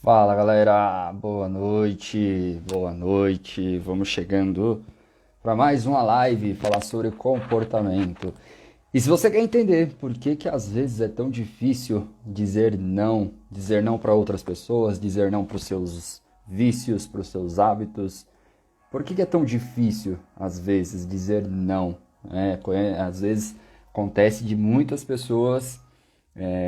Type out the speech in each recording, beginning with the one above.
Fala galera, boa noite, boa noite. Vamos chegando para mais uma live falar sobre comportamento. E se você quer entender por que que às vezes é tão difícil dizer não para outras pessoas, dizer não para os seus vícios, para os seus hábitos, por que que é tão difícil às vezes dizer não? Às vezes acontece de muitas pessoas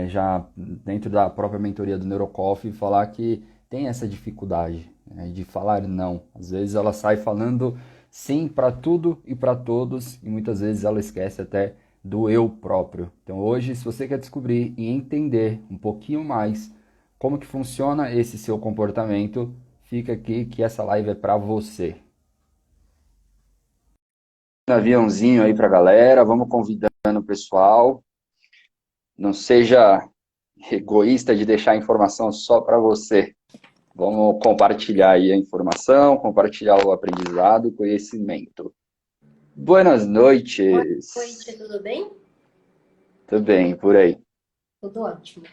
já dentro da própria mentoria do Neurocoffee, falar que tem essa dificuldade, né, de falar não. Às vezes ela sai falando sim para tudo e para todos, e muitas vezes ela esquece até do eu próprio. Então hoje, se você quer descobrir e entender um pouquinho mais como que funciona esse seu comportamento, fica aqui que essa live é para você. Um aviãozinho aí para a galera, vamos convidando o pessoal. Não seja egoísta de deixar a informação só para você. Vamos compartilhar aí a informação, compartilhar o aprendizado e conhecimento. Buenas Boa noite, noites. tudo bem? Tudo bem, por aí? Tudo ótimo.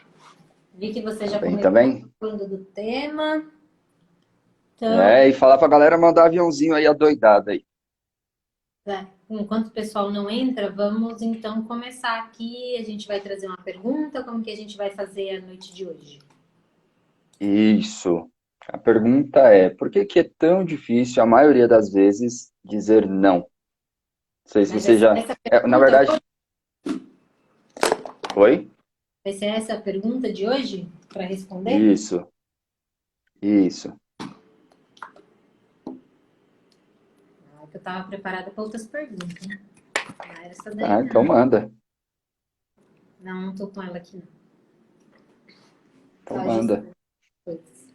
Vi que você Tá já bem começou também? falando do tema. Então, É, e falar pra galera mandar aviãozinho aí adoidado aí. enquanto o pessoal não entra, vamos então começar aqui. A gente vai trazer uma pergunta, como que a gente vai fazer a noite de hoje? Isso. A pergunta é, por que que é tão difícil, a maioria das vezes, dizer não? Não sei se Mas vai você ser já... essa na pergunta verdade... hoje? Oi? Vai ser essa a pergunta de hoje para responder? Isso, isso. Ah, que eu estava preparada para outras perguntas, né? Não era essa daí, Tá, então não. manda. Não, não tô com ela aqui, não. Tô Então manda. ajustando coisas.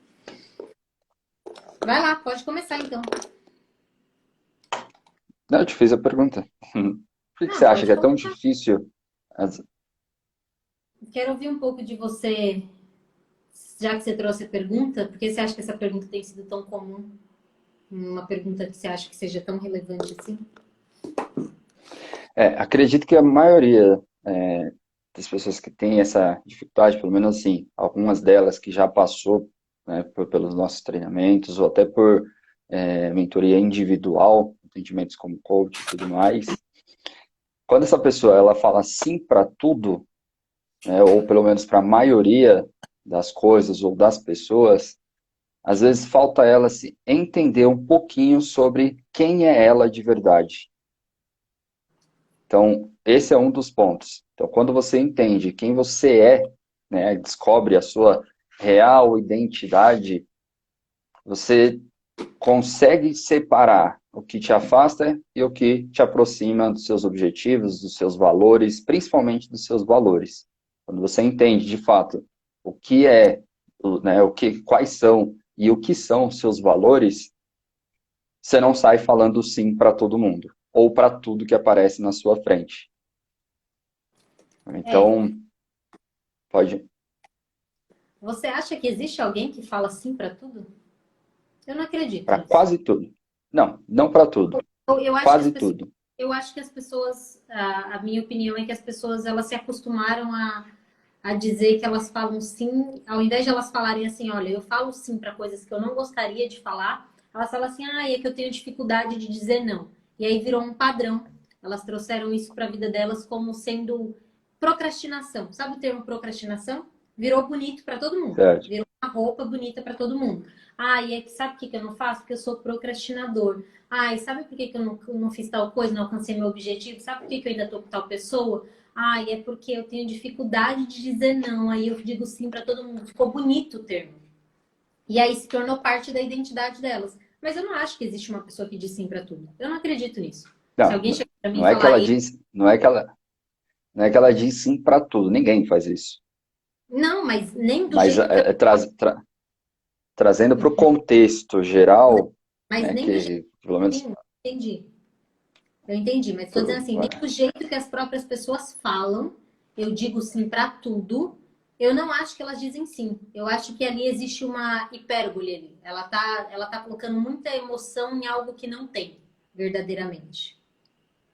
Vai lá, pode começar então. Não, eu te fiz a pergunta. Por que você Não, acha que pode é tão começar. difícil? Quero ouvir um pouco de você, já que você trouxe a pergunta, por que você acha que essa pergunta tem sido tão comum? Uma pergunta que você acha que seja tão relevante assim? Acredito que a maioria das pessoas que têm essa dificuldade, pelo menos assim, algumas delas que já passou, né, pelos nossos treinamentos, ou até por mentoria individual, atendimentos como coach e tudo mais, quando essa pessoa ela fala sim para tudo, né, ou pelo menos para a maioria das coisas ou das pessoas, às vezes falta ela se entender um pouquinho sobre quem é ela de verdade. Então, esse é um dos pontos. Então, quando você entende quem você é, né, descobre a sua real identidade, você consegue separar o que te afasta e o que te aproxima dos seus objetivos, dos seus valores, principalmente dos seus valores. Quando você entende de fato o que é, né, quais são e o que são os seus valores, você não sai falando sim para todo mundo ou para tudo que aparece na sua frente. É, Então, pode. você acha que existe alguém que fala sim para tudo? Eu não acredito Para nisso. quase tudo. Não, não para tudo. Eu acho que as Quase pessoas, tudo. a minha opinião é que as pessoas elas se acostumaram a dizer que elas falam sim, ao invés de elas falarem assim, olha, eu falo sim para coisas que eu não gostaria de falar, elas falam assim, ah, é que eu tenho dificuldade de dizer não. E aí virou um padrão. Elas trouxeram isso para a vida delas como sendo procrastinação. Sabe o termo procrastinação? Virou bonito para todo mundo. Certo. Virou uma roupa bonita para todo mundo. Ah, e é que sabe o que eu não faço? Porque eu sou procrastinador. Ah, e sabe por que eu não fiz tal coisa, não alcancei meu objetivo? Sabe por que eu ainda tô com tal pessoa? Ah, e é porque eu tenho dificuldade de dizer não. Aí eu digo sim para todo mundo. Ficou bonito o termo. E aí se tornou parte da identidade delas. Mas eu não acho que existe uma pessoa que diz sim para tudo. Eu não acredito nisso. Se Não, alguém chegar para mim e não é que falar, ela diz, não é que ela diz sim para tudo. Ninguém faz isso. não, mas nem do Mas jeito que trazendo para o contexto geral, mas né, nem do jeito que pelo menos sim, entendi. Eu entendi, mas estou dizendo assim, nem do jeito que as próprias pessoas falam, eu digo sim para tudo. Eu não acho que elas dizem sim. Eu acho que ali existe uma hipérbole ali. Ela tá colocando muita emoção em algo que não tem, verdadeiramente.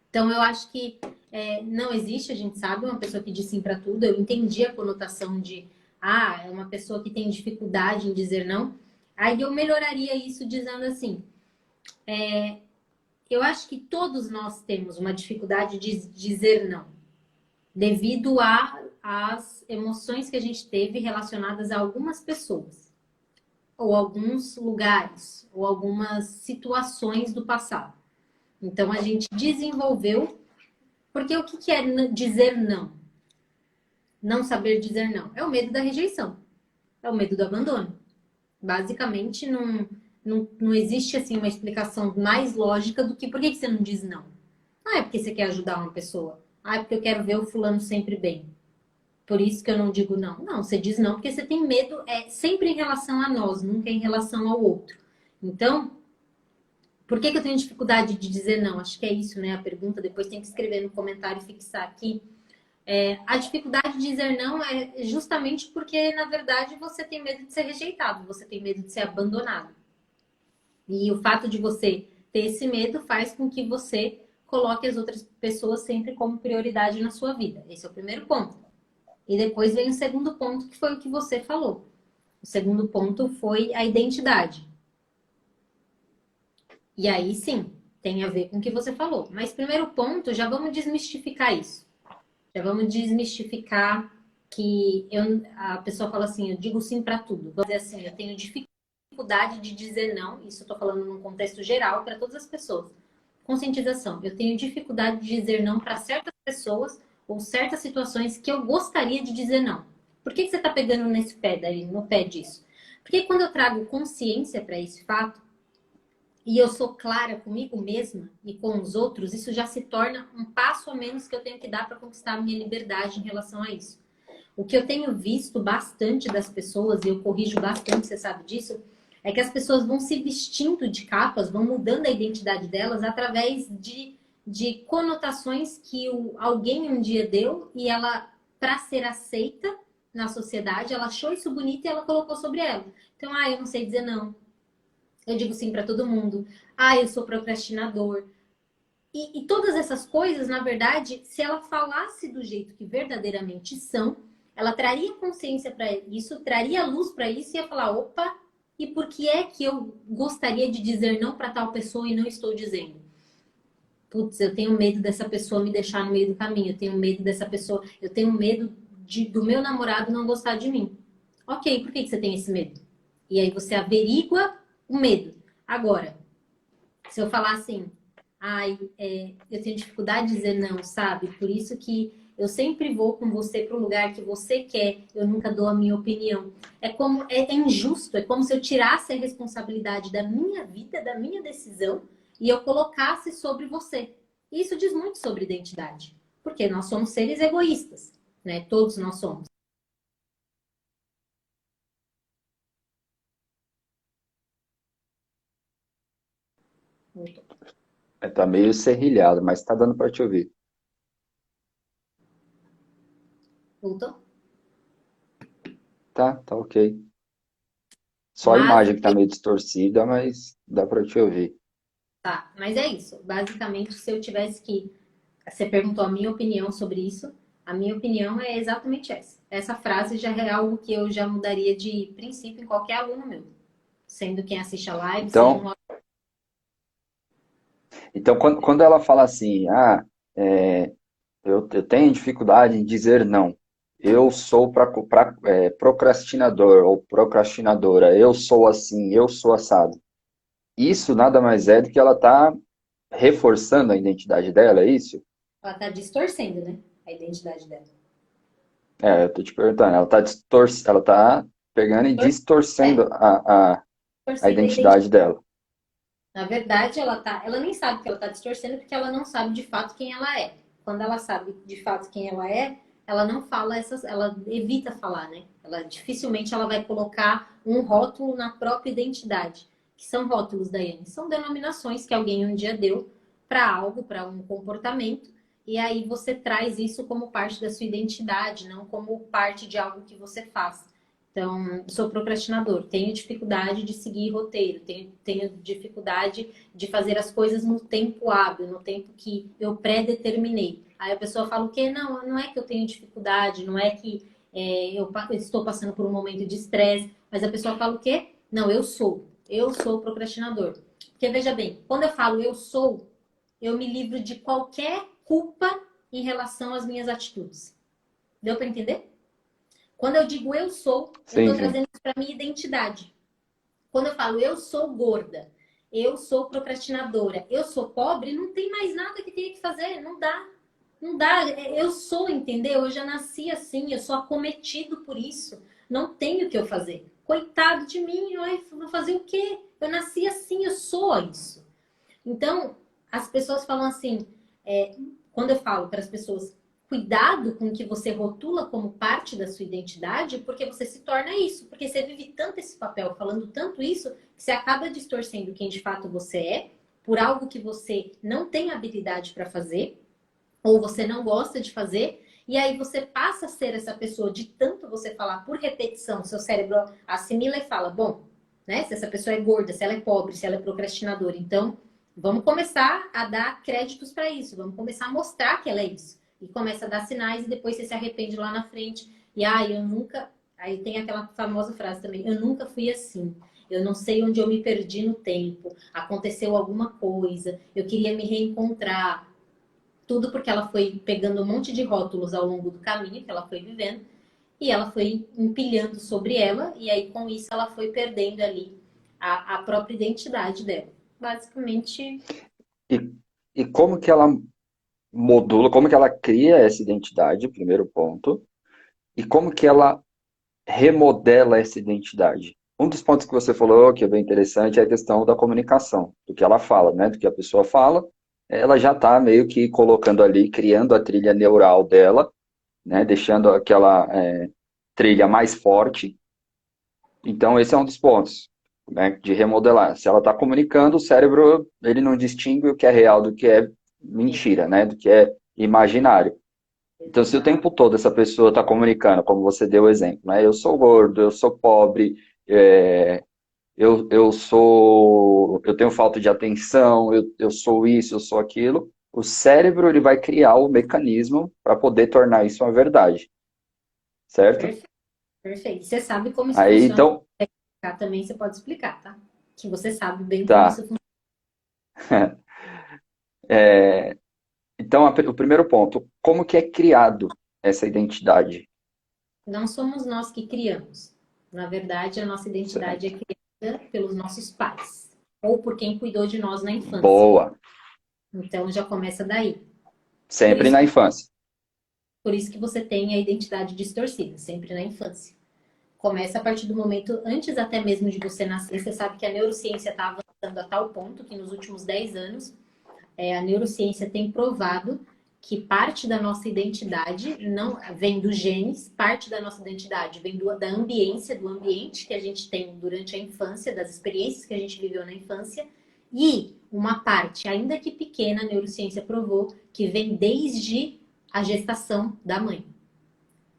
Então eu acho que não existe, a gente sabe, uma pessoa que diz sim para tudo. Eu entendi a conotação de Ah, é uma pessoa que tem dificuldade em dizer não. Aí eu melhoraria isso dizendo assim: eu acho que todos nós temos uma dificuldade de dizer não, devido às emoções que a gente teve relacionadas a algumas pessoas, ou alguns lugares, ou algumas situações do passado. Então a gente desenvolveu, porque o que é dizer não? Não saber dizer não. É o medo da rejeição, é o medo do abandono. Basicamente, não existe assim uma explicação mais lógica do que por que você não diz não. Ah, é porque você quer ajudar uma pessoa. Ah, é porque eu quero ver o fulano sempre bem. Por isso que eu não digo não. Não, você diz não porque você tem medo, é sempre em relação a nós, nunca em relação ao outro. Então, por que eu tenho dificuldade de dizer não? Acho que é isso, né? A pergunta. Depois tem que escrever no comentário e fixar aqui. A dificuldade de dizer não é justamente porque, na verdade, você tem medo de ser rejeitado, você tem medo de ser abandonado. E o fato de você ter esse medo faz com que você coloque as outras pessoas sempre como prioridade na sua vida. Esse é o primeiro ponto. E depois vem o segundo ponto, que foi o que você falou. O segundo ponto foi a identidade. E aí sim, tem a ver com o que você falou. Mas primeiro ponto, já vamos desmistificar isso. Já vamos desmistificar que a pessoa fala assim, eu digo sim para tudo. Vou dizer assim, eu tenho dificuldade de dizer não. Isso eu estou falando num contexto geral para todas as pessoas. Conscientização. Eu tenho dificuldade de dizer não para certas pessoas ou certas situações que eu gostaria de dizer não. Por que você está pegando nesse pé daí, no pé disso? Porque quando eu trago consciência para esse fato, e eu sou clara comigo mesma e com os outros, isso já se torna um passo a menos que eu tenho que dar para conquistar a minha liberdade em relação a isso. O que eu tenho visto bastante das pessoas, e eu corrijo bastante, você sabe disso, é que as pessoas vão se vestindo de capas, vão mudando a identidade delas através de conotações que alguém um dia deu e ela, para ser aceita na sociedade, ela achou isso bonito e ela colocou sobre ela. Então, eu não sei dizer não. Eu digo sim para todo mundo. Eu sou procrastinador. E todas essas coisas, na verdade, se ela falasse do jeito que verdadeiramente são, ela traria consciência para isso, traria luz para isso e ia falar: opa, e por que é que eu gostaria de dizer não para tal pessoa e não estou dizendo? Putz, eu tenho medo dessa pessoa me deixar no meio do caminho, eu tenho medo dessa pessoa, eu tenho medo do meu namorado não gostar de mim. Ok, por que você tem esse medo? E aí você averigua o medo. Agora, se eu falar assim, eu tenho dificuldade de dizer não, sabe? Por isso que eu sempre vou com você para o lugar que você quer, eu nunca dou a minha opinião. É injusto, é como se eu tirasse a responsabilidade da minha vida, da minha decisão, e eu colocasse sobre você. Isso diz muito sobre identidade, porque nós somos seres egoístas, né? Todos nós somos. Tá meio serrilhado, mas tá dando para te ouvir. Voltou? Tá ok. Só a Mas imagem que tá meio distorcida, mas dá para te ouvir. Tá, mas é isso. Basicamente, se eu tivesse que. Você perguntou a minha opinião sobre isso. A minha opinião é exatamente essa. Essa frase já é algo que eu já mudaria de princípio em qualquer aluno meu. Sendo quem assiste a live, sendo Então, um... então quando ela fala assim, é, eu tenho dificuldade em dizer não. Eu sou procrastinador ou procrastinadora. Eu sou assim, eu sou assado. Isso nada mais é do que ela está reforçando a identidade dela, é isso? Ela tá distorcendo, né? A identidade dela. Eu tô te perguntando. Ela tá pegando e É, distorcendo a distorcendo a identidade. identidade dela. Na verdade, ela nem sabe que ela tá distorcendo porque ela não sabe de fato quem ela é. Quando ela sabe de fato quem ela não fala ela evita falar, né? Ela dificilmente ela vai colocar um rótulo na própria identidade. Que são rótulos, Daiane? São denominações que alguém um dia deu para algo, para um comportamento, e aí você traz isso como parte da sua identidade, não como parte de algo que você faz. Então, sou procrastinador, tenho dificuldade de seguir roteiro, tenho dificuldade de fazer as coisas no tempo hábil, no tempo que eu pré-determinei. Aí a pessoa fala o quê? Não, não é que eu tenho dificuldade, não é que eu estou passando por um momento de estresse, mas a pessoa fala o quê? Não, eu sou procrastinador. Porque veja bem, quando eu falo eu sou, eu me livro de qualquer culpa em relação às minhas atitudes. Deu para entender? Quando eu digo eu sou, eu Sim, estou sim. trazendo isso para minha identidade. Quando eu falo eu sou gorda, eu sou procrastinadora, eu sou pobre, não tem mais nada que tenha que fazer, não dá. Não dá, eu sou, entendeu? Eu já nasci assim, eu sou acometido por isso. Não tenho o que eu fazer. Coitado de mim, eu vou fazer o quê? Eu nasci assim, eu sou isso. Então, as pessoas falam assim, quando eu falo para as pessoas, cuidado com o que você rotula como parte da sua identidade, porque você se torna isso. Porque você vive tanto esse papel, falando tanto isso, que você acaba distorcendo quem de fato você é, por algo que você não tem habilidade para fazer, ou você não gosta de fazer, e aí você passa a ser essa pessoa de tanto você falar por repetição, seu cérebro assimila e fala, bom, né, se essa pessoa é gorda, se ela é pobre, se ela é procrastinadora, então vamos começar a dar créditos para isso, vamos começar a mostrar que ela é isso. E começa a dar sinais e depois você se arrepende lá na frente. E eu nunca. Aí tem aquela famosa frase também, eu nunca fui assim. Eu não sei onde eu me perdi no tempo. Aconteceu alguma coisa. Eu queria me reencontrar. Tudo porque ela foi pegando um monte de rótulos ao longo do caminho que ela foi vivendo e ela foi empilhando sobre ela e aí com isso ela foi perdendo ali a própria identidade dela. Basicamente, E, e como que ela modula, como que ela cria essa identidade, primeiro ponto, e como que ela remodela essa identidade. Um dos pontos que você falou, que é bem interessante, é a questão da comunicação, do que ela fala, né? Do que a pessoa fala, ela já está meio que colocando ali, criando a trilha neural dela, né? Deixando aquela trilha mais forte. Então, esse é um dos pontos, né? De remodelar. Se ela está comunicando, o cérebro, ele não distingue o que é real do que é mentira, né? Do que é imaginário. Então, se o tempo todo essa pessoa está comunicando, como você deu o exemplo, né? Eu sou gordo, eu sou pobre, eu tenho falta de atenção, eu sou isso, eu sou aquilo. O cérebro ele vai criar o mecanismo para poder tornar isso uma verdade, certo? perfeito, perfeito. Você sabe como isso Aí, funciona? então, Também você pode explicar, tá? Que você sabe bem como isso tá. funciona. Então, o primeiro ponto, como que é criado essa identidade? Não somos nós que criamos. Na verdade, a nossa identidade é Certo. criada pelos nossos pais ou por quem cuidou de nós na infância. Boa. Então já começa daí. Por Sempre isso na que infância. Por isso que você tem a identidade distorcida, sempre na infância. Começa a partir do momento, antes até mesmo de você nascer, você sabe que a neurociência está avançando a tal ponto que nos últimos 10 anos, a neurociência tem provado que parte da nossa identidade não vem dos genes, parte da nossa identidade vem da ambiência, do ambiente que a gente tem durante a infância, das experiências que a gente viveu na infância, e uma parte, ainda que pequena, a neurociência provou que vem desde a gestação da mãe.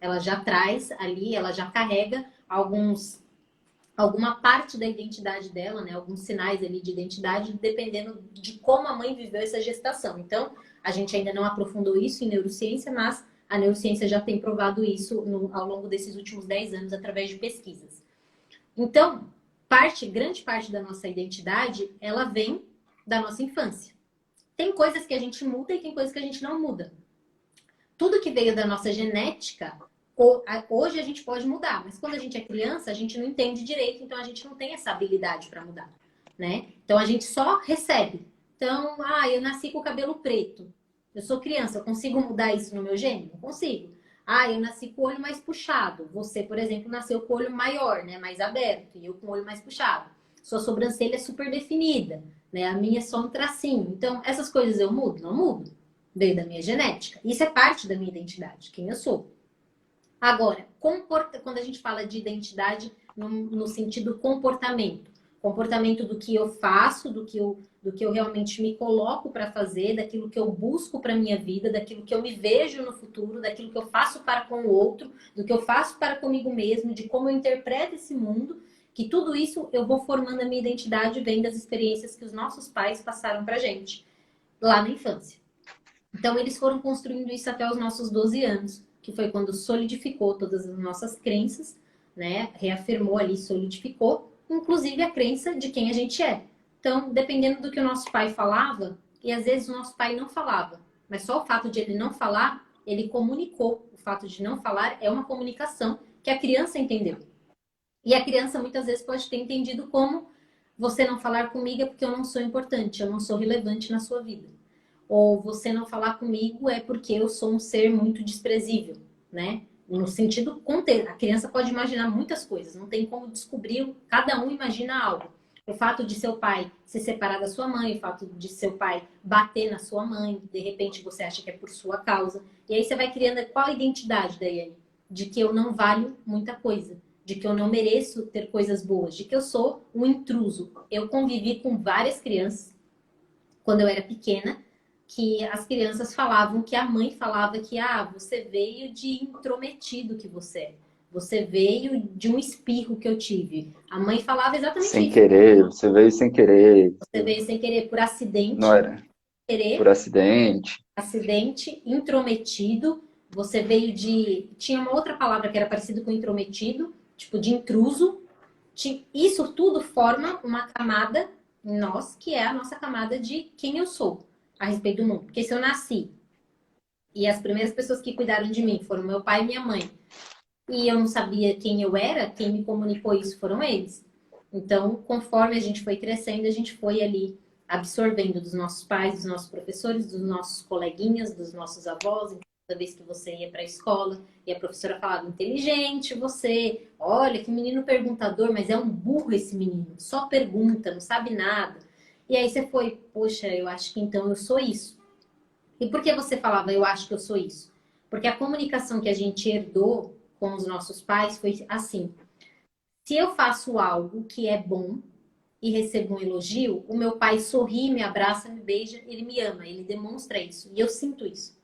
Ela já traz ali, ela já carrega alguma parte da identidade dela, né? Alguns sinais ali de identidade, dependendo de como a mãe viveu essa gestação. Então, a gente ainda não aprofundou isso em neurociência, mas a neurociência já tem provado isso ao longo desses últimos 10 anos através de pesquisas. Então, grande parte da nossa identidade, ela vem da nossa infância. Tem coisas que a gente muda e tem coisas que a gente não muda. Tudo que veio da nossa genética, hoje a gente pode mudar, mas quando a gente é criança, a gente não entende direito, então a gente não tem essa habilidade para mudar, né? Então a gente só recebe. Então, eu nasci com o cabelo preto. Eu sou criança, eu consigo mudar isso no meu gene? Não consigo. Eu nasci com o olho mais puxado. Você, por exemplo, nasceu com o olho maior, né? Mais aberto, e eu com o olho mais puxado. Sua sobrancelha é super definida, né? A minha é só um tracinho. Então, essas coisas eu mudo? Não mudo. Veio da minha genética. Isso é parte da minha identidade, quem eu sou. Agora, quando a gente fala de identidade no sentido comportamento, comportamento do que eu faço, do que eu realmente me coloco para fazer, daquilo que eu busco para minha vida, daquilo que eu me vejo no futuro, daquilo que eu faço para com o outro, do que eu faço para comigo mesmo, de como eu interpreto esse mundo, que tudo isso eu vou formando a minha identidade vem das experiências que os nossos pais passaram para gente lá na infância. Então, eles foram construindo isso até os nossos 12 anos. que foi quando solidificou todas as nossas crenças, né? Reafirmou ali, solidificou, inclusive a crença de quem a gente é. Então, dependendo do que o nosso pai falava, e às vezes o nosso pai não falava, mas só o fato de ele não falar, ele comunicou. O fato de não falar é uma comunicação que a criança entendeu. E a criança muitas vezes pode ter entendido como você não falar comigo é porque eu não sou importante, eu não sou relevante na sua vida. Ou você não falar comigo é porque eu sou um ser muito desprezível, né? No sentido contexto. A criança pode imaginar muitas coisas, não tem como descobrir, cada um imagina algo. O fato de seu pai se separar da sua mãe, o fato de seu pai bater na sua mãe, de repente você acha que é por sua causa. E aí você vai criando qual a identidade, Daiane? De que eu não valho muita coisa, de que eu não mereço ter coisas boas, de que eu sou um intruso. Eu convivi com várias crianças quando eu era pequena, que as crianças falavam, que a mãe falava que você veio de intrometido que você é. Você veio de um espirro que eu tive. A mãe falava exatamente Sem isso. querer, você veio sem querer. Você veio sem querer, por Não acidente, era por querer, acidente. acidente, intrometido. Você veio de... Tinha uma outra palavra que era parecida com intrometido, tipo de intruso. Isso tudo forma uma camada em nós, que é a nossa camada de quem eu sou a respeito do mundo. Porque se eu nasci e as primeiras pessoas que cuidaram de mim foram meu pai e minha mãe, e eu não sabia quem eu era, quem me comunicou isso foram eles. Então, conforme a gente foi crescendo, a gente foi ali absorvendo dos nossos pais, dos nossos professores, dos nossos coleguinhas, dos nossos avós. Então, toda vez que você ia para a escola e a professora falava, inteligente você, olha que menino perguntador, mas é um burro esse menino, só pergunta, não sabe nada. E aí você foi, poxa, eu acho que então eu sou isso. E por que você falava, eu acho que eu sou isso? Porque a comunicação que a gente herdou com os nossos pais foi assim. Se eu faço algo que é bom e recebo um elogio, o meu pai sorri, me abraça, me beija, ele me ama, ele demonstra isso. E eu sinto isso.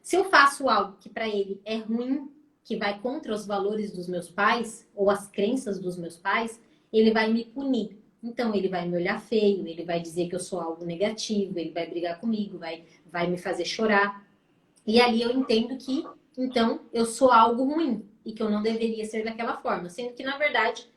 Se eu faço algo que para ele é ruim, que vai contra os valores dos meus pais ou as crenças dos meus pais, ele vai me punir. Então ele vai me olhar feio, ele vai dizer que eu sou algo negativo, ele vai brigar comigo, vai me fazer chorar. E ali eu entendo que, então, eu sou algo ruim e que eu não deveria ser daquela forma. Sendo que, na verdade,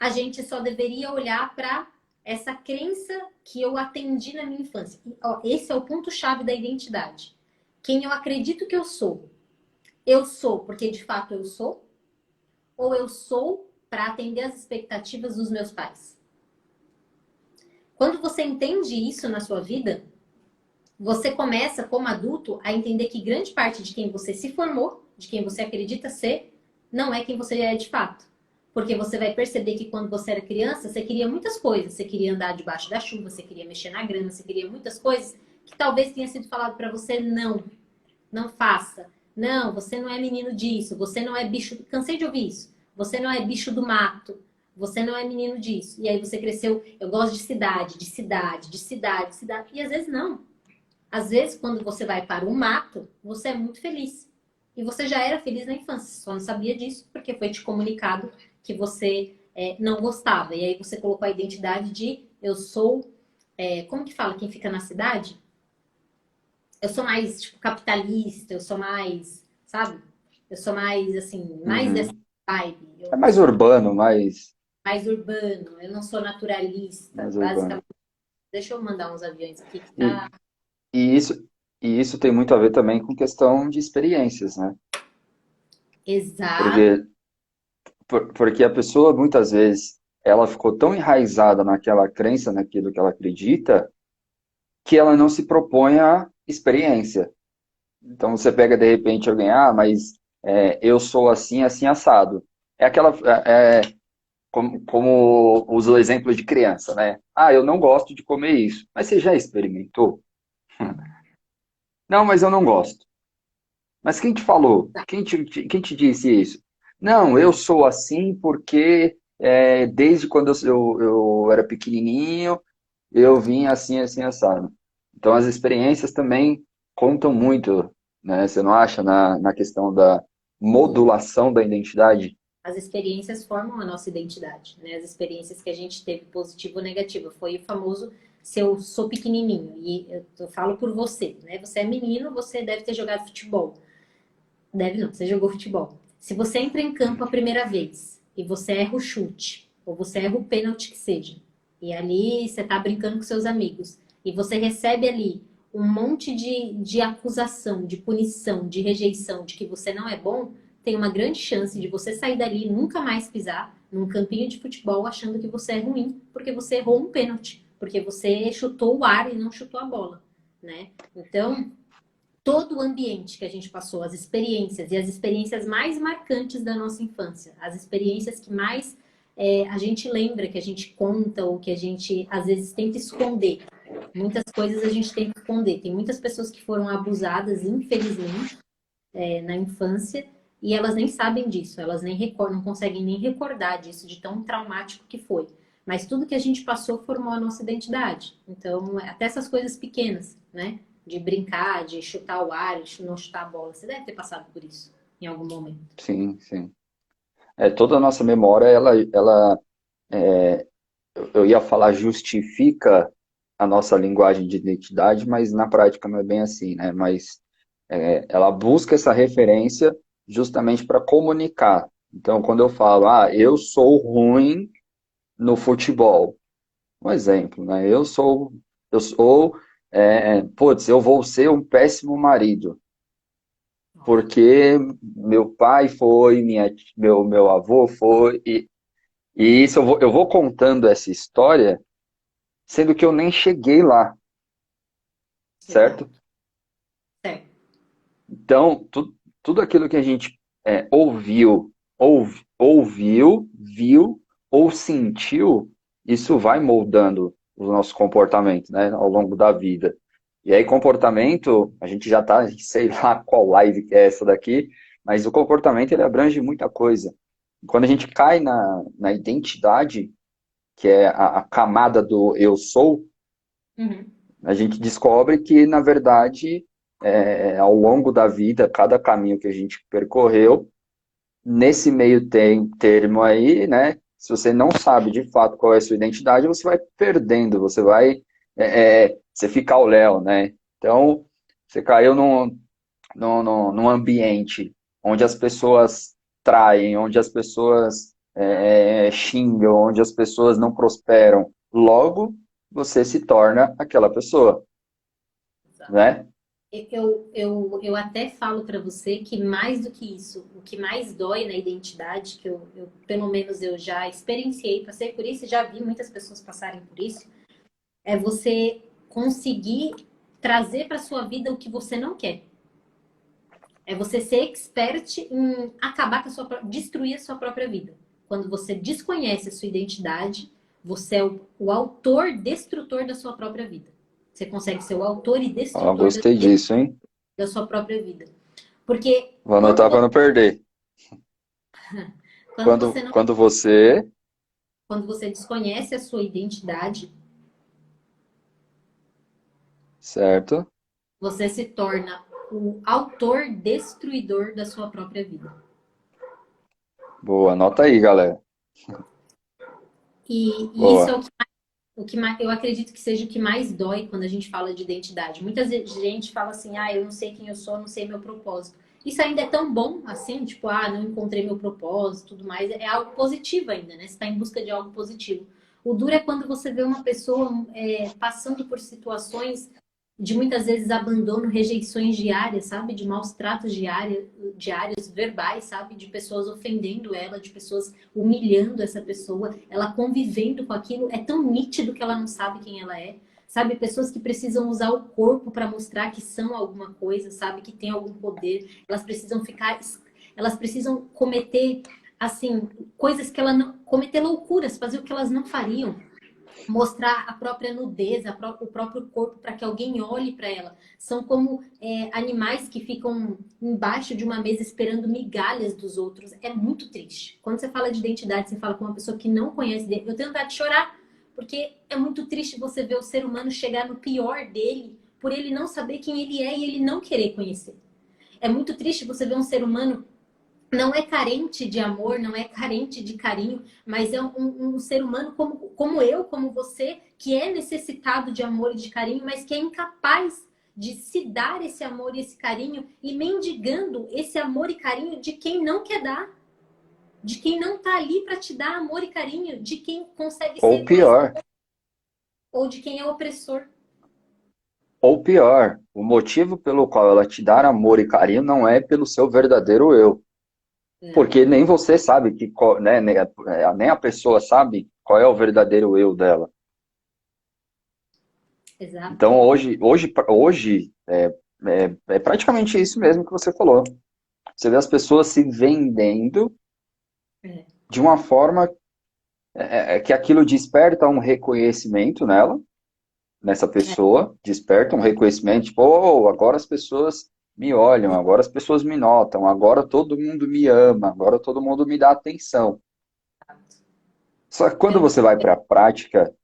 a gente só deveria olhar para essa crença que eu atendi na minha infância. E, ó, esse é o ponto-chave da identidade. Quem eu acredito que eu sou. Eu sou porque, de fato, eu sou? Ou eu sou para atender as expectativas dos meus pais? Quando você entende isso na sua vida, você começa, como adulto, a entender que grande parte de quem você se formou, de quem você acredita ser, não é quem você é de fato. Porque você vai perceber que quando você era criança, você queria muitas coisas. Você queria andar debaixo da chuva, você queria mexer na grama, você queria muitas coisas que talvez tenha sido falado para você, não, não faça. Não, você não é menino disso, você não é bicho... Cansei de ouvir isso. Você não é bicho do mato, você não é menino disso. E aí você cresceu, eu gosto de cidade, de cidade, de cidade, de cidade. E às vezes não. Às vezes, quando você vai para o mato, você é muito feliz. E você já era feliz na infância, só não sabia disso porque foi te comunicado que você não gostava. E aí você colocou a identidade de eu sou... como que fala quem fica na cidade? Eu sou mais, tipo, capitalista, eu sou mais, sabe? Eu sou mais, assim, mais dessa Uhum. vibe. É Eu mais sou urbano, mais urbano, eu não sou naturalista, mais urbano. basicamente. Deixa eu mandar uns aviões aqui que E, tá... e isso, e isso tem muito a ver também com questão de experiências, né? Exato. Porque, porque a pessoa, muitas vezes, ela ficou tão enraizada naquela crença, naquilo que ela acredita, que ela não se propõe a experiência. Então você pega de repente alguém, mas eu sou assim, assim assado. É aquela, como usa o exemplo de criança, né? Ah, eu não gosto de comer isso. Mas você já experimentou? Não, mas eu não gosto. Mas quem te falou? Quem te disse isso? Não, eu sou assim porque desde quando eu era pequenininho, eu vim assim, assim, assado. Então as experiências também contam muito, né? Você não acha na questão da modulação da identidade? As experiências formam a nossa identidade, né? As experiências que a gente teve, positiva ou negativa. Foi o famoso se eu sou pequenininho. E eu falo por você, né? Você é menino, você deve ter jogado futebol. Deve não, você jogou futebol. Se você entra em campo a primeira vez e você erra o chute, ou você erra o pênalti que seja, e ali você tá brincando com seus amigos, e você recebe ali um monte de acusação, de punição, de rejeição, de que você não é bom, tem uma grande chance de você sair dali e nunca mais pisar num campinho de futebol achando que você é ruim, porque você errou um pênalti, porque você chutou o ar e não chutou a bola, né? Então, todo o ambiente que a gente passou, as experiências e as experiências mais marcantes da nossa infância, as experiências que mais a gente lembra, que a gente conta ou que a gente às vezes tenta esconder. Muitas coisas a gente tem que esconder. Tem muitas pessoas que foram abusadas, infelizmente, na infância e elas nem sabem disso, elas nem recordam, não conseguem nem recordar disso, de tão traumático que foi. Mas tudo que a gente passou formou a nossa identidade. Então, até essas coisas pequenas, né? De brincar, de chutar o ar, de não chutar a bola. Você deve ter passado por isso em algum momento. Sim, sim. Toda a nossa memória, eu ia falar justifica a nossa linguagem de identidade, mas na prática não é bem assim, né? Mas ela busca essa referência justamente para comunicar. Então, quando eu falo, eu sou ruim no futebol, um exemplo, né? Eu vou ser um péssimo marido, porque meu pai foi, meu avô foi, e isso eu vou contando essa história, sendo que eu nem cheguei lá, certo? Exato. Certo. Então, tudo aquilo que a gente ouviu, viu ou sentiu, isso vai moldando o nosso comportamento, né, ao longo da vida. E aí, comportamento, a gente já tá, sei lá qual live que é essa daqui, mas o comportamento ele abrange muita coisa. Quando a gente cai na identidade, que é a camada do eu sou, Uhum. a gente descobre que, na verdade, ao longo da vida, cada caminho que a gente percorreu, nesse meio termo aí, né? Se você não sabe de fato qual é a sua identidade, você vai perdendo, você fica ao léu, né? Então, você caiu num ambiente onde as pessoas traem, onde as pessoas xingam, onde as pessoas não prosperam. Logo, você se torna aquela pessoa, Exato. né? Eu até falo para você que mais do que isso, o que mais dói na identidade, que pelo menos eu já experienciei, passei por isso e já vi muitas pessoas passarem por isso, é você conseguir trazer para sua vida o que você não quer. É você ser expert em acabar com destruir a sua própria vida. Quando você desconhece a sua identidade, você é o autor destrutor da sua própria vida. Você consegue ser o autor e destrutor Gostei disso, hein? da sua própria vida. Porque Vou anotar para não perder. quando você não, Quando você. quando você desconhece a sua identidade, Certo? você se torna o autor destruidor da sua própria vida. Boa, anota aí, galera. E isso é Boa. o que mais, eu acredito que seja o que mais dói quando a gente fala de identidade. Muita gente fala assim, eu não sei quem eu sou, não sei meu propósito. Isso ainda é tão bom assim, tipo, não encontrei meu propósito, tudo mais. É algo positivo ainda, né? Você está em busca de algo positivo. O duro é quando você vê uma pessoa passando por situações de muitas vezes abandono, rejeições diárias, sabe? De maus tratos diários, verbais, sabe? De pessoas ofendendo ela, de pessoas humilhando essa pessoa, ela convivendo com aquilo. É tão nítido que ela não sabe quem ela é. Sabe, pessoas que precisam usar o corpo para mostrar que são alguma coisa, sabe, que tem algum poder. Elas precisam cometer assim, coisas que ela não, cometer loucuras, fazer o que elas não fariam, mostrar a própria nudez, o próprio corpo para que alguém olhe para ela. São como animais que ficam embaixo de uma mesa esperando migalhas dos outros. É muito triste. Quando você fala de identidade, você fala com uma pessoa que não conhece dele. Eu tenho vontade de chorar, porque é muito triste você ver o ser humano chegar no pior dele por ele não saber quem ele é e ele não querer conhecer. É muito triste você ver um ser humano não é carente de amor, não é carente de carinho, mas é um ser humano como eu, como você, que é necessitado de amor e de carinho, mas que é incapaz de se dar esse amor e esse carinho e mendigando esse amor e carinho de quem não quer dar, de quem não tá ali para te dar amor e carinho, de quem consegue ser Ou egoísta pior, ou de quem é opressor. ou pior, o motivo pelo qual ela te dá amor e carinho não é pelo seu verdadeiro eu. Não, Porque nem você sabe que, né, nem a pessoa sabe qual é o verdadeiro eu dela. exato. Então hoje é praticamente isso mesmo que você falou. Você vê as pessoas se vendendo É. de uma forma que aquilo desperta um reconhecimento nela, nessa É. pessoa, desperta um reconhecimento, tipo, oh, agora as pessoas me olham, agora as pessoas me notam, agora todo mundo me ama, agora todo mundo me dá atenção. Só que quando Eu, você vai para a prática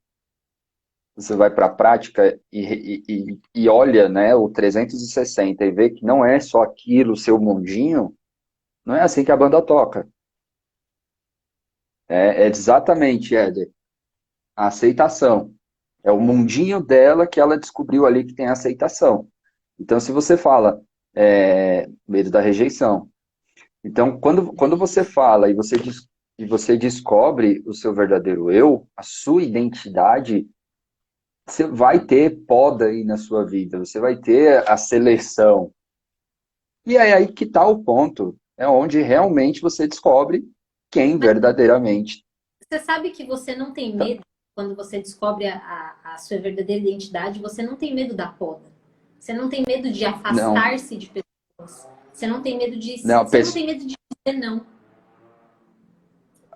e olha, né, o 360 e vê que não é só aquilo, o seu mundinho, não é assim que a banda toca. É exatamente, Éder, a aceitação. É o mundinho dela que ela descobriu ali que tem aceitação. Então, se você fala medo da rejeição. Então, quando você fala e você descobre o seu verdadeiro eu, a sua identidade, você vai ter poda aí na sua vida, você vai ter a seleção. E é aí que está o ponto. É onde realmente você descobre quem mas verdadeiramente você sabe que você não tem tá. medo quando você descobre a sua verdadeira identidade, você não tem medo da poda. Você não tem medo de Não, afastar-se de pessoas. Você não tem medo de. não, Você não tem medo de dizer não.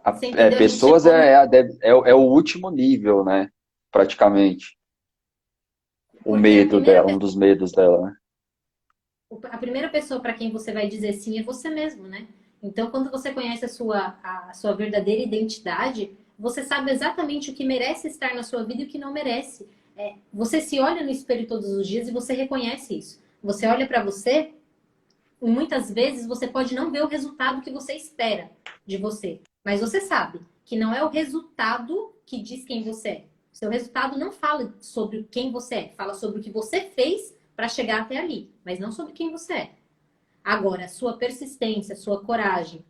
Você entendeu? A gente pessoas chegou no. é o último nível, né? Praticamente. O Porque a medo primeira dela, um pessoa, dos medos dela, né? a primeira pessoa para quem você vai dizer sim é você mesmo, né? Então, quando você conhece a sua verdadeira identidade, você sabe exatamente o que merece estar na sua vida e o que não merece. É, você se olha no espelho todos os dias e você reconhece isso. Você olha para você e muitas vezes você pode não ver o resultado que você espera de você, mas você sabe que não é o resultado que diz quem você é. Seu resultado não fala sobre quem você é, fala sobre o que você fez para chegar até ali, mas não sobre quem você é. Agora, a sua persistência, a sua coragem,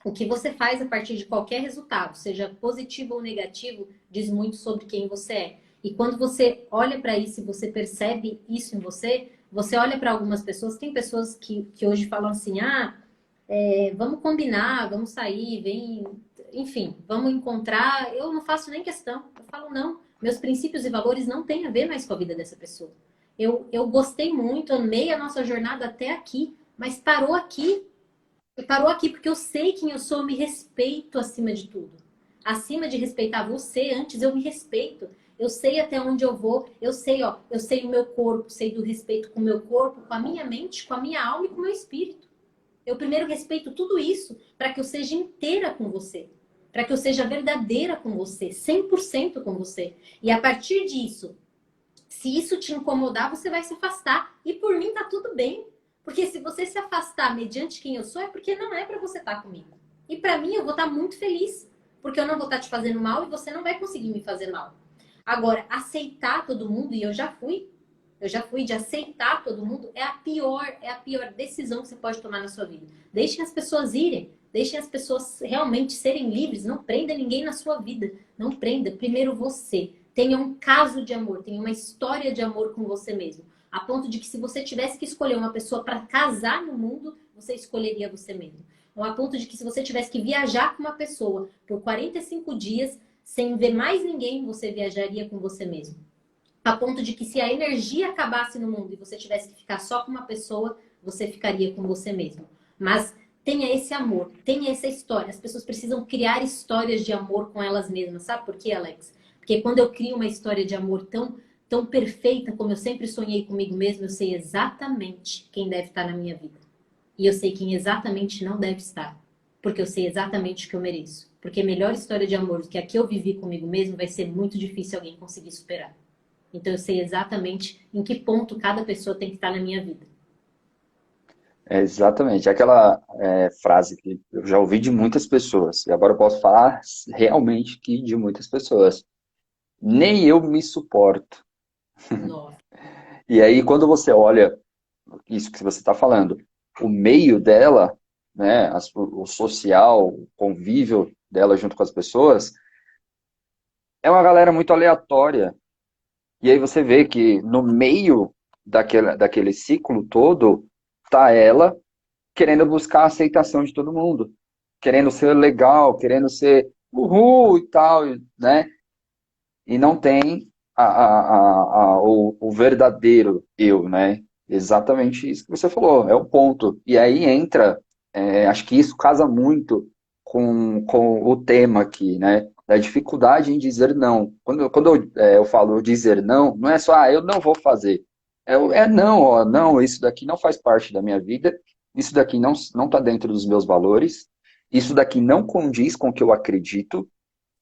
o que você faz a partir de qualquer resultado, seja positivo ou negativo, diz muito sobre quem você é. E quando você olha para isso e você percebe isso em você, você olha para algumas pessoas, tem pessoas que hoje falam assim, vamos combinar, vamos sair, vem, enfim, vamos encontrar. Eu não faço nem questão. Eu falo, não, meus princípios e valores não têm a ver mais com a vida dessa pessoa. Eu gostei muito, amei a nossa jornada até aqui, mas parou aqui. Parou aqui porque eu sei quem eu sou, eu me respeito acima de tudo. Acima de respeitar você, antes eu me respeito. Eu sei até onde eu vou, eu sei, ó, eu sei o meu corpo, sei do respeito com o meu corpo, com a minha mente, com a minha alma e com o meu espírito. Eu primeiro respeito tudo isso para que eu seja inteira com você, para que eu seja verdadeira com você, 100% com você. E a partir disso, se isso te incomodar, você vai se afastar. E por mim tá tudo bem. Porque se você se afastar mediante quem eu sou, é porque não é para você estar comigo. E para mim, eu vou estar muito feliz. Porque eu não vou estar te fazendo mal e você não vai conseguir me fazer mal. Agora, aceitar todo mundo, e eu já fui de aceitar todo mundo, é a pior decisão que você pode tomar na sua vida. Deixem as pessoas irem, deixem as pessoas realmente serem livres, não prenda ninguém na sua vida, não prenda primeiro você. Tenha um caso de amor, tenha uma história de amor com você mesmo, a ponto de que se você tivesse que escolher uma pessoa para casar no mundo, você escolheria você mesmo. Ou a ponto de que se você tivesse que viajar com uma pessoa por 45 dias, sem ver mais ninguém, você viajaria com você mesmo. A ponto de que se a energia acabasse no mundo e você tivesse que ficar só com uma pessoa, você ficaria com você mesmo. Mas tenha esse amor, tenha essa história. As pessoas precisam criar histórias de amor com elas mesmas. Sabe por quê, Alex? Porque quando eu crio uma história de amor tão perfeita como eu sempre sonhei comigo mesmo, eu sei exatamente quem deve estar na minha vida. E eu sei quem exatamente não deve estar. Porque eu sei exatamente o que eu mereço. Porque melhor história de amor do que a que eu vivi comigo mesmo vai ser muito difícil alguém conseguir superar. Então eu sei exatamente em que ponto cada pessoa tem que estar na minha vida. É exatamente aquela frase que eu já ouvi de muitas pessoas, e agora eu posso falar realmente que de muitas pessoas. Nem eu me suporto. Nossa. E aí, quando você olha isso que você está falando, o meio dela, né, o social, o convívio dela junto com as pessoas, é uma galera muito aleatória. E aí você vê que no meio daquele ciclo todo, tá ela querendo buscar a aceitação de todo mundo, querendo ser legal, querendo ser uhul e tal, né? E não tem o verdadeiro eu, né? Exatamente isso que você falou, é o ponto. E aí entra, acho que isso casa muito com o tema aqui, né? Da dificuldade em dizer não. Quando eu falo dizer não, não é só, eu não vou fazer. Não, ó, não, isso daqui não faz parte da minha vida, isso daqui não está dentro dos meus valores, isso daqui não condiz com o que eu acredito,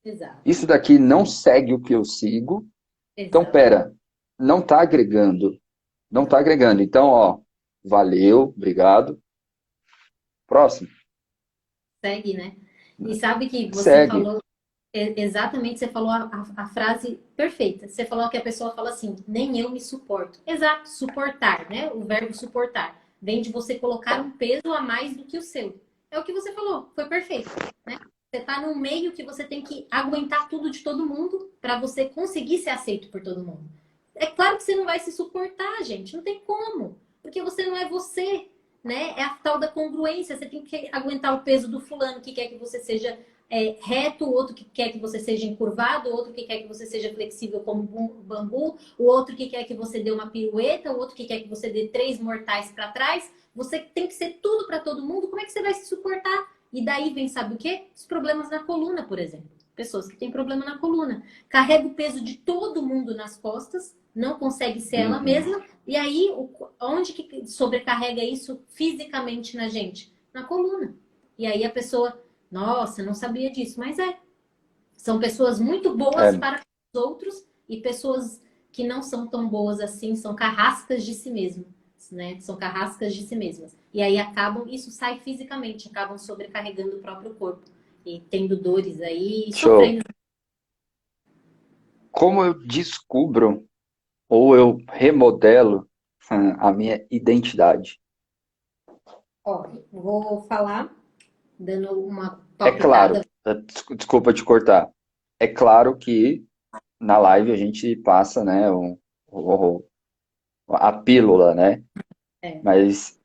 Exato, isso daqui não segue o que eu sigo, então, exatamente. pera, não está agregando. Não está agregando. Então, ó, valeu, obrigado. Próximo. Segue, né? E sabe que você Segue. falou, exatamente, você falou a frase perfeita. Você falou que a pessoa fala assim, nem eu me suporto. Exato, suportar, né? O verbo suportar vem de você colocar um peso a mais do que o seu. É o que você falou, foi perfeito, né? Você tá num meio que você tem que aguentar tudo de todo mundo para você conseguir ser aceito por todo mundo. É claro que você não vai se suportar, gente, não tem como, porque você não é você, né? É a tal da congruência, você tem que aguentar o peso do fulano que quer que você seja reto, o outro que quer que você seja encurvado, o outro que quer que você seja flexível como bambu, o outro que quer que você dê uma pirueta, o outro que quer que você dê 3 mortais para trás. Você tem que ser tudo para todo mundo. Como é que você vai se suportar? E daí vem, sabe o quê? Os problemas na coluna, por exemplo. Pessoas que têm problema na coluna. Carrega o peso de todo mundo nas costas, não consegue ser ela Uhum. mesma. E aí, onde que sobrecarrega isso fisicamente na gente? Na coluna. E aí a pessoa, nossa, não sabia disso, mas são pessoas muito boas É, para os outros e pessoas que não são tão boas assim, são carrascas de si mesmas, né? São carrascas de si mesmas. E aí isso sai fisicamente, acabam sobrecarregando o próprio corpo e tendo dores aí e show. sofrendo. Como eu descubro ou eu remodelo a minha identidade? Ó, vou falar, dando uma É palpitada. claro, desculpa te cortar. É claro que na live a gente passa, né, a pílula, né? É, Mas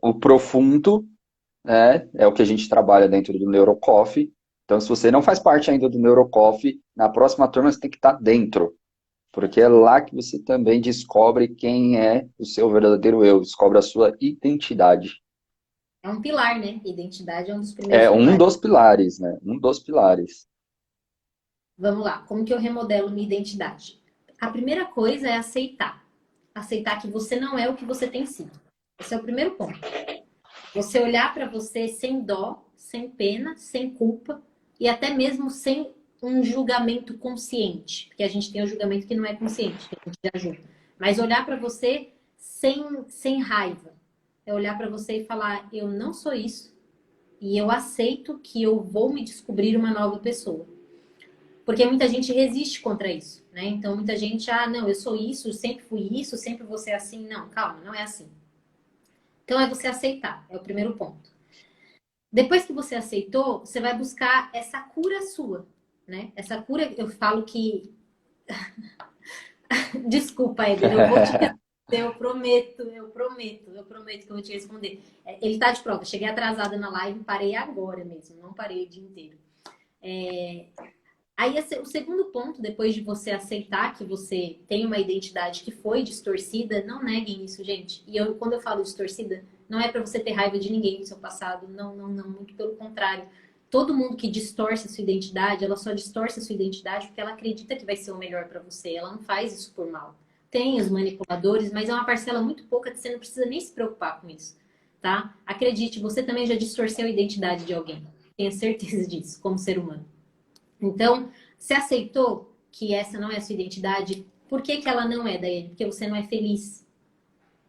o profundo, né, é o que a gente trabalha dentro do Neurocoffee. Então, se você não faz parte ainda do Neurocoffee, na próxima turma você tem que estar dentro, porque é lá que você também descobre quem é o seu verdadeiro eu, descobre a sua identidade. é um pilar, né? Identidade é um dos primeiros É um pilares. dos pilares, né? Um dos pilares. Vamos lá, como que eu remodelo minha identidade? A primeira coisa é aceitar. Aceitar que você não é o que você tem sido. Esse é o primeiro ponto. Você olhar para você sem dó, sem pena, sem culpa e até mesmo sem um julgamento consciente, porque a gente tem o julgamento que não é consciente, que a gente já julga. Mas olhar para você sem raiva. É olhar para você e falar: eu não sou isso e eu aceito que eu vou me descobrir uma nova pessoa. Porque muita gente resiste contra isso, né? Então muita gente, não, eu sou isso, sempre fui isso, sempre vou ser assim. Não, calma, não é assim. Então é você aceitar, é o primeiro ponto. Depois que você aceitou, você vai buscar essa cura sua, né? Essa cura, eu falo que. Desculpa, Éder, eu vou te responder, eu prometo que eu vou te responder. Ele tá de prova, cheguei atrasada na live, parei agora mesmo, não parei o dia inteiro. Aí, o segundo ponto, depois de você aceitar que você tem uma identidade que foi distorcida, não neguem isso, gente. E quando eu falo distorcida, não é para você ter raiva de ninguém do seu passado. Não, não, não. Muito pelo contrário. Todo mundo que distorce a sua identidade, ela só distorce a sua identidade porque ela acredita que vai ser o melhor para você. Ela não faz isso por mal. Tem os manipuladores, mas é uma parcela muito pouca que você não precisa nem se preocupar com isso, tá? Acredite, você também já distorceu a identidade de alguém. Tenha certeza disso, como ser humano. Então, você aceitou que essa não é a sua identidade? Por que que ela não é daí? Porque você não é feliz,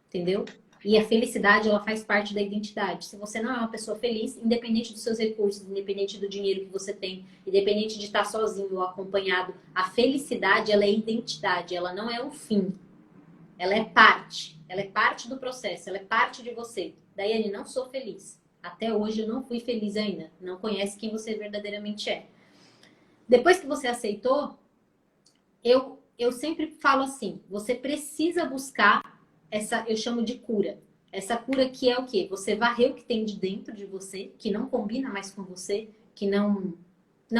entendeu? E a felicidade, ela faz parte da identidade. Se você não é uma pessoa feliz, independente dos seus recursos, independente do dinheiro que você tem, independente de estar sozinho ou acompanhado, a felicidade, ela é identidade, ela não é um fim. ela é parte do processo, ela é parte de você. Daiane, não sou feliz. Até hoje eu não fui feliz ainda. Não conhece quem você verdadeiramente é. Depois que você aceitou, eu sempre falo assim, você precisa buscar essa, eu chamo de cura. Essa cura que é o quê? Você varrer o que tem de dentro de você, que não combina mais com você, que não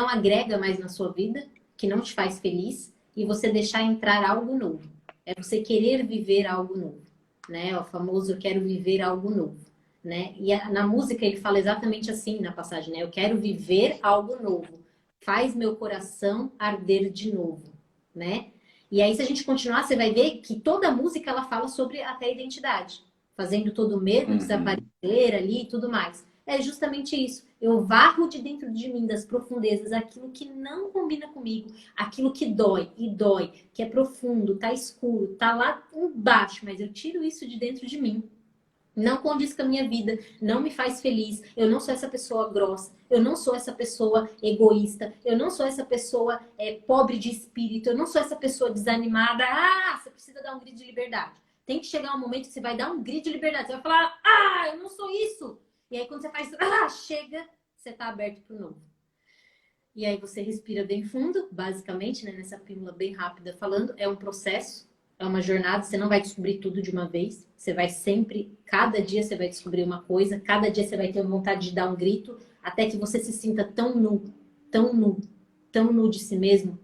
agrega mais na sua vida, que não te faz feliz, e você deixar entrar algo novo. É você querer viver algo novo, né? O famoso eu quero viver algo novo, né? E na música ele fala exatamente assim na passagem, né? Eu quero viver algo novo. Faz meu coração arder de novo, né? E aí, se a gente continuar, você vai ver que toda música ela fala sobre até a identidade, fazendo todo o medo Uhum. desaparecer ali e tudo mais. É justamente isso. Eu varro de dentro de mim, das profundezas, aquilo que não combina comigo, aquilo que dói e dói, que é profundo, tá escuro, tá lá embaixo, mas eu tiro isso de dentro de mim. Não condiz com a minha vida, não me faz feliz. Eu não sou essa pessoa grossa, eu não sou essa pessoa egoísta, eu não sou essa pessoa pobre de espírito, eu não sou essa pessoa desanimada. Ah, você precisa dar um grito de liberdade. Tem que chegar um momento que você vai dar um grito de liberdade. Você vai falar, ah, eu não sou isso. E aí quando você faz, ah, chega, você está aberto para o novo. E aí você respira bem fundo, basicamente, né, nessa pílula bem rápida falando, é um processo, é uma jornada, você não vai descobrir tudo de uma vez, você vai sempre, cada dia você vai descobrir uma coisa, cada dia você vai ter vontade de dar um grito, até que você se sinta tão nu, tão nu, tão nu de si mesmo,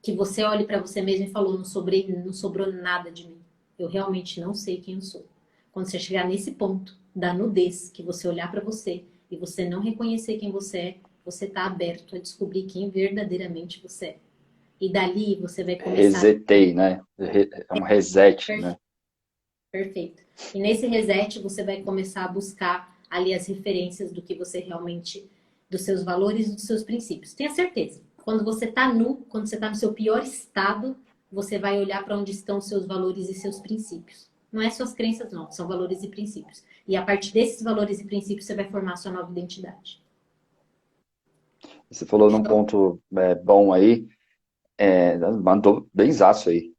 que você olhe para você mesmo e falou, não sobrou nada de mim. Eu realmente não sei quem eu sou. Quando você chegar nesse ponto da nudez, que você olhar para você e você não reconhecer quem você está aberto a descobrir quem verdadeiramente você é. E dali você vai começar. Resetei, né? É um reset, né? Perfeito. E nesse reset você vai começar a buscar ali as referências do que você realmente, dos seus valores e dos seus princípios. Tenha certeza. Quando você está nu, quando você está no seu pior estado, você vai olhar para onde estão os seus valores e seus princípios. Não é suas crenças, não. São valores e princípios. E a partir desses valores e princípios, você vai formar a sua nova identidade. Você falou num ponto bom aí, mandou benzaço aí,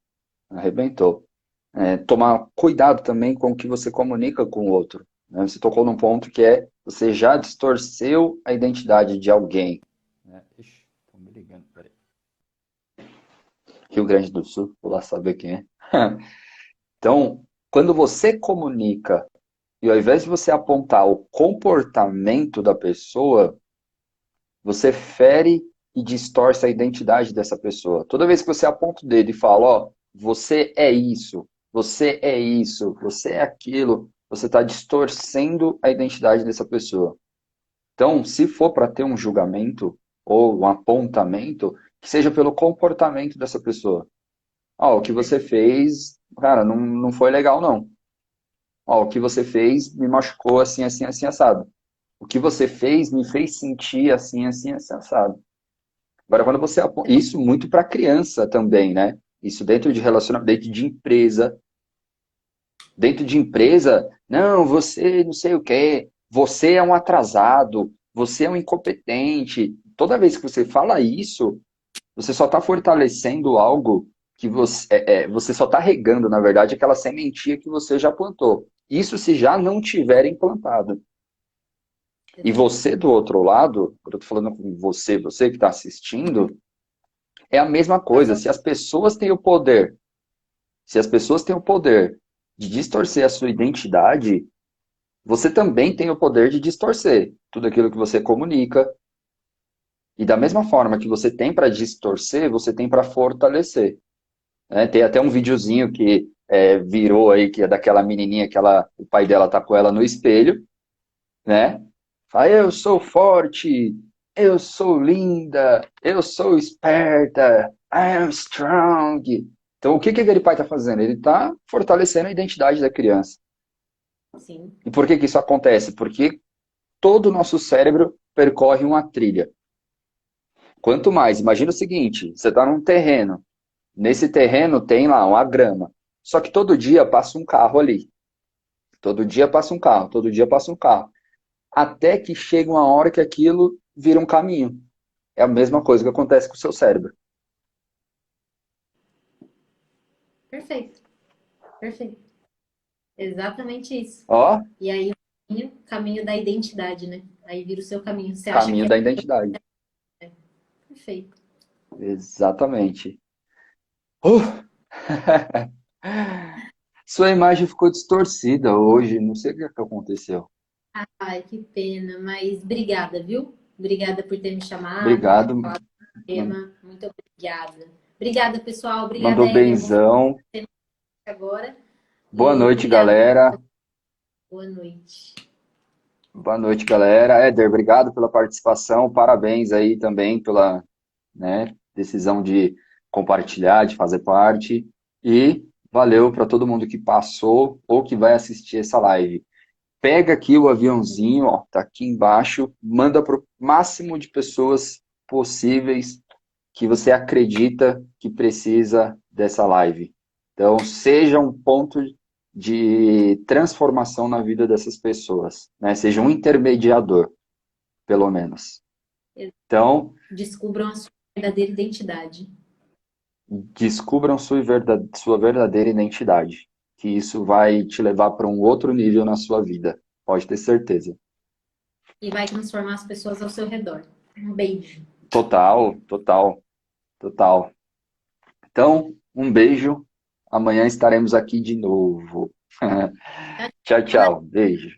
arrebentou. Tomar cuidado também com o que você comunica com o outro, né? Você tocou num ponto que você já distorceu a identidade de alguém. Ixi, estão me ligando, peraí. Rio Grande do Sul, vou lá saber quem é. Então, quando você comunica, e ao invés de você apontar o comportamento da pessoa, você fere e distorce a identidade dessa pessoa. Toda vez que você aponta o dedo e fala, ó, você é isso, você é isso, você é aquilo, você está distorcendo a identidade dessa pessoa. Então, se for para ter um julgamento ou um apontamento, que seja pelo comportamento dessa pessoa. Ó, o que você fez, cara, não foi legal, não. Ó, o que você fez me machucou assim, assim, assim, assado. O que você fez me fez sentir assim, assim, assim, assado. Agora, quando você isso muito para criança também, né? Isso dentro de relacionamento, dentro de empresa. Dentro de empresa, não, você não sei o quê, você é um atrasado, você é um incompetente. Toda vez que você fala isso, você só está fortalecendo algo que você só está regando, na verdade, aquela sementinha que você já plantou. Isso se já não tiver implantado. E você do outro lado, quando eu estou falando com você que está assistindo, é a mesma coisa. Se as pessoas têm o poder, se as pessoas têm o poder de distorcer a sua identidade, você também tem o poder de distorcer tudo aquilo que você comunica. E da mesma forma que você tem para distorcer, você tem para fortalecer. Né? Tem até um videozinho que virou aí, que é daquela menininha que o pai dela tá com ela no espelho, né? Fala, eu sou forte, eu sou linda, eu sou esperta, I am strong. Então, o que que aquele pai está fazendo? Ele está fortalecendo a identidade da criança. Sim. E por que que isso acontece? Porque todo o nosso cérebro percorre uma trilha. Quanto mais, imagina o seguinte, você está num terreno, nesse terreno tem lá uma grama, só que todo dia passa um carro ali. Todo dia passa um carro, todo dia passa um carro. Até que chega uma hora que aquilo vira um caminho. É a mesma coisa que acontece com o seu cérebro. Perfeito. Perfeito. Exatamente isso. Ó, E aí, o caminho da identidade, né? Aí vira o seu caminho. Você acha que caminho da identidade. é perfeito. Exatamente. Uh! Sua imagem ficou distorcida hoje, não sei o que é que aconteceu. Ai, que pena, mas obrigada, viu? Obrigada por ter me chamado, Obrigado, falar do tema. Muito obrigada. Obrigada, pessoal. Obrigada, mandou Ellen. Eu vou benzão. ficar agora. Boa E noite, obrigada. galera. Boa noite. Boa noite, galera. Éder, obrigado pela participação. Parabéns aí também pela, né, decisão de compartilhar, de fazer parte. E valeu para todo mundo que passou ou que vai assistir essa live. Pega aqui o aviãozinho, ó, tá aqui embaixo, manda para o máximo de pessoas possíveis que você acredita que precisa dessa live. Então, seja um ponto de transformação na vida dessas pessoas, né? Seja um intermediador, pelo menos. Então, Descubram a sua verdadeira identidade. descubram sua verdadeira identidade, que isso vai te levar para um outro nível na sua vida, pode ter certeza. E vai transformar as pessoas ao seu redor. Um beijo. Total, total, total. Então, um beijo. Amanhã estaremos aqui de novo. Tchau, tchau. Beijo.